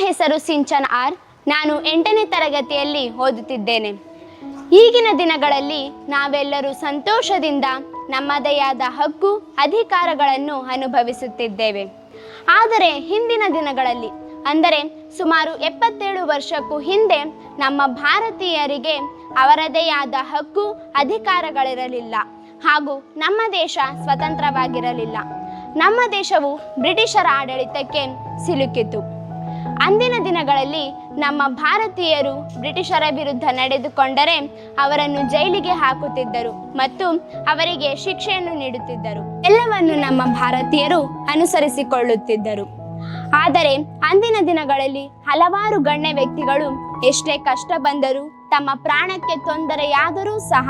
ಹೆಸರು Shinchan R. ನಾನು 8ನೇ ತರಗತಿಯಲ್ಲಿ ಓದುತ್ತಿದ್ದೇನೆ. ಈಗಿನ ದಿನಗಳಲ್ಲಿ ನಾವೆಲ್ಲರೂ ಸಂತೋಷದಿಂದ ನಮ್ಮದೇ ಆದ ಹಕ್ಕು ಅಧಿಕಾರಗಳನ್ನು ಅನುಭವಿಸುತ್ತಿದ್ದೇವೆ. ಆದರೆ ಹಿಂದಿನ ದಿನಗಳಲ್ಲಿ, ಅಂದರೆ ಸುಮಾರು 77 ವರ್ಷಕ್ಕೂ ಹಿಂದೆ, ನಮ್ಮ ಭಾರತೀಯರಿಗೆ ಅವರದೇ ಆದ ಹಕ್ಕು ಅಧಿಕಾರಗಳಿರಲಿಲ್ಲ ಹಾಗೂ ನಮ್ಮ ದೇಶ ಸ್ವತಂತ್ರವಾಗಿರಲಿಲ್ಲ. ನಮ್ಮ ದೇಶವು ಬ್ರಿಟಿಷರ ಆಡಳಿತಕ್ಕೆ ಸಿಲುಕಿತು. ಅಂದಿನ ದಿನಗಳಲ್ಲಿ ನಮ್ಮ ಭಾರತೀಯರು ಬ್ರಿಟಿಷರ ವಿರುದ್ಧ ನಡೆದುಕೊಂಡರೆ ಅವರನ್ನು ಜೈಲಿಗೆ ಹಾಕುತ್ತಿದ್ದರು ಮತ್ತು ಅವರಿಗೆ ಶಿಕ್ಷೆಯನ್ನು ನೀಡುತ್ತಿದ್ದರು. ಎಲ್ಲವನ್ನು ನಮ್ಮ ಭಾರತೀಯರು ಅನುಸರಿಸಿಕೊಳ್ಳುತ್ತಿದ್ದರು. ಆದರೆ ಅಂದಿನ ದಿನಗಳಲ್ಲಿ ಹಲವಾರು ಗಣ್ಯ ವ್ಯಕ್ತಿಗಳು ಎಷ್ಟೇ ಕಷ್ಟ ಬಂದರೂ, ತಮ್ಮ ಪ್ರಾಣಕ್ಕೆ ತೊಂದರೆಯಾದರೂ ಸಹ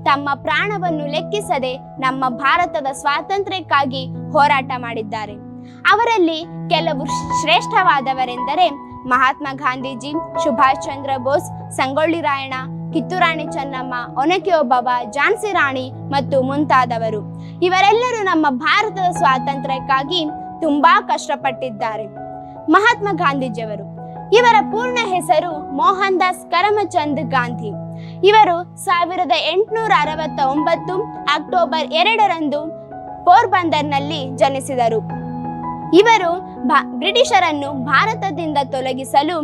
ತಮ್ಮ ಪ್ರಾಣವನ್ನು ಲೆಕ್ಕಿಸದೆ ನಮ್ಮ ಭಾರತದ ಸ್ವಾತಂತ್ರ್ಯಕ್ಕಾಗಿ ಹೋರಾಟ ಮಾಡಿದ್ದಾರೆ. ಅವರಲ್ಲಿ ಕೆಲವು ಶ್ರೇಷ್ಠವಾದವರೆಂದರೆ ಮಹಾತ್ಮ ಗಾಂಧೀಜಿ, ಸುಭಾಷ್ ಚಂದ್ರ ಬೋಸ್, ಸಂಗೊಳ್ಳಿ ರಾಯಣ್ಣ, ಕಿತ್ತೂರಾಣಿ ಚೆನ್ನಮ್ಮ, ಒನಕೆ ಓಬವ್ವ, ಝಾನ್ಸಿ ರಾಣಿ ಮತ್ತು ಮುಂತಾದವರು. ಇವರೆಲ್ಲರೂ ನಮ್ಮ ಭಾರತದ ಸ್ವಾತಂತ್ರ್ಯಕ್ಕಾಗಿ ತುಂಬಾ ಕಷ್ಟಪಟ್ಟಿದ್ದಾರೆ. ಮಹಾತ್ಮ ಗಾಂಧೀಜಿಯವರು, ಇವರ ಪೂರ್ಣ ಹೆಸರು ಮೋಹನ್ ದಾಸ್ ಕರಮಚಂದ್ ಗಾಂಧಿ. ಇವರು 1869 ಅಕ್ಟೋಬರ್ 2ರಂದು ಪೋರ್ಬಂದರ್ನಲ್ಲಿ ಜನಿಸಿದರು. ಇವರು ಬ್ರಿಟಿಷರನ್ನು ಭಾರತದಿಂದ ತೊಲಗಿಸಲು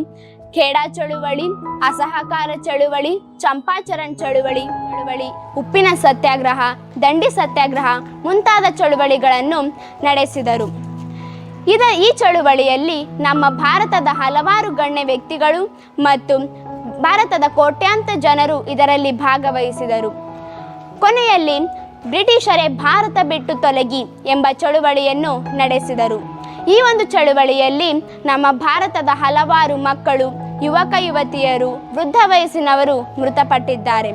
ಖೇಡಾ ಚಳುವಳಿ, ಅಸಹಕಾರ ಚಳುವಳಿ, ಚಂಪಾಚರಣ್ ಚಳುವಳಿ, ಉಪ್ಪಿನ ಸತ್ಯಾಗ್ರಹ, ದಂಡಿ ಸತ್ಯಾಗ್ರಹ ಮುಂತಾದ ಚಳುವಳಿಗಳನ್ನು ನಡೆಸಿದರು. ಈ ಚಳುವಳಿಯಲ್ಲಿ ನಮ್ಮ ಭಾರತದ ಹಲವಾರು ಗಣ್ಯ ವ್ಯಕ್ತಿಗಳು ಮತ್ತು ಭಾರತದ ಕೋಟ್ಯಾಂತರ ಜನರು ಇದರಲ್ಲಿ ಭಾಗವಹಿಸಿದರು. ಕೊನೆಯಲ್ಲಿ ಬ್ರಿಟಿಷರೇ ಭಾರತ ಬಿಟ್ಟು ತೊಲಗಿ ಎಂಬ ಚಳುವಳಿಯನ್ನು ನಡೆಸಿದರು. ಈ ಒಂದು ಚಳುವಳಿಯಲ್ಲಿ ನಮ್ಮ ಭಾರತದ ಹಲವಾರು ಮಕ್ಕಳು, ಯುವಕ ಯುವತಿಯರು, ವೃದ್ಧ ವಯಸ್ಸಿನವರು ಮೃತಪಟ್ಟಿದ್ದಾರೆ.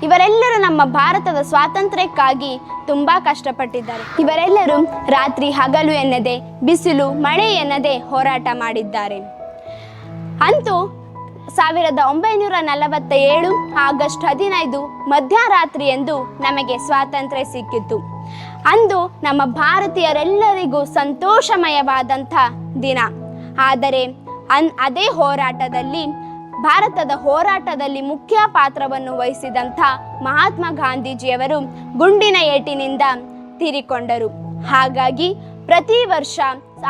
ಇವರೆಲ್ಲರೂ ನಮ್ಮ ಭಾರತದ ಸ್ವಾತಂತ್ರ್ಯಕ್ಕಾಗಿ ತುಂಬಾ ಕಷ್ಟಪಟ್ಟಿದ್ದಾರೆ. ಇವರೆಲ್ಲರೂ ರಾತ್ರಿ ಹಗಲು ಎನ್ನದೆ, ಬಿಸಿಲು ಮಳೆ ಎನ್ನದೆ ಹೋರಾಟ ಮಾಡಿದ್ದಾರೆ. ಅಂತೂ 1947 ಆಗಸ್ಟ್ 15 ಮಧ್ಯರಾತ್ರಿಯಂದು ನಮಗೆ ಸ್ವಾತಂತ್ರ್ಯ ಸಿಕ್ಕಿತು. ಅಂದು ನಮ್ಮ ಭಾರತೀಯರೆಲ್ಲರಿಗೂ ಸಂತೋಷಮಯವಾದಂಥ ದಿನ. ಆದರೆ ಅದೇ ಹೋರಾಟದಲ್ಲಿ, ಭಾರತದ ಹೋರಾಟದಲ್ಲಿ ಮುಖ್ಯ ಪಾತ್ರವನ್ನು ವಹಿಸಿದಂಥ ಮಹಾತ್ಮ ಗಾಂಧೀಜಿಯವರು ಗುಂಡಿನ ಏಟಿನಿಂದ ತೀರಿಕೊಂಡರು. ಹಾಗಾಗಿ ಪ್ರತಿ ವರ್ಷ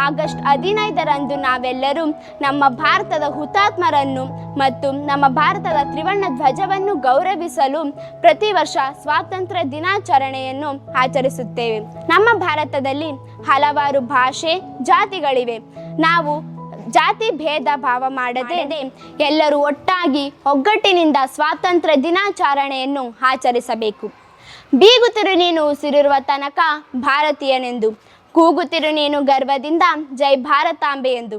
ಆಗಸ್ಟ್ 15ರಂದು ನಾವೆಲ್ಲರೂ ನಮ್ಮ ಭಾರತದ ಹುತಾತ್ಮರನ್ನು ಮತ್ತು ನಮ್ಮ ಭಾರತದ ತ್ರಿವರ್ಣ ಧ್ವಜವನ್ನು ಗೌರವಿಸಲು ಪ್ರತಿ ವರ್ಷ ಸ್ವಾತಂತ್ರ್ಯ ದಿನಾಚರಣೆಯನ್ನು ಆಚರಿಸುತ್ತೇವೆ. ನಮ್ಮ ಭಾರತದಲ್ಲಿ ಹಲವಾರು ಭಾಷೆ, ಜಾತಿಗಳಿವೆ. ನಾವು ಜಾತಿ ಭೇದ ಭಾವ ಮಾಡದೆ ಎಲ್ಲರೂ ಒಟ್ಟಾಗಿ ಒಗ್ಗಟ್ಟಿನಿಂದ ಸ್ವಾತಂತ್ರ್ಯ ದಿನಾಚರಣೆಯನ್ನು ಆಚರಿಸಬೇಕು. ಬೀಗುತ್ತಿರು ನೀನು ಉಸಿರಿರುವ ತನಕ ಭಾರತೀಯನೆಂದು, ಕೂಗುತ್ತಿರು ನೀನು ಗರ್ವದಿಂದ ಜೈ ಭಾರತಾಂಬೆ ಎಂದು.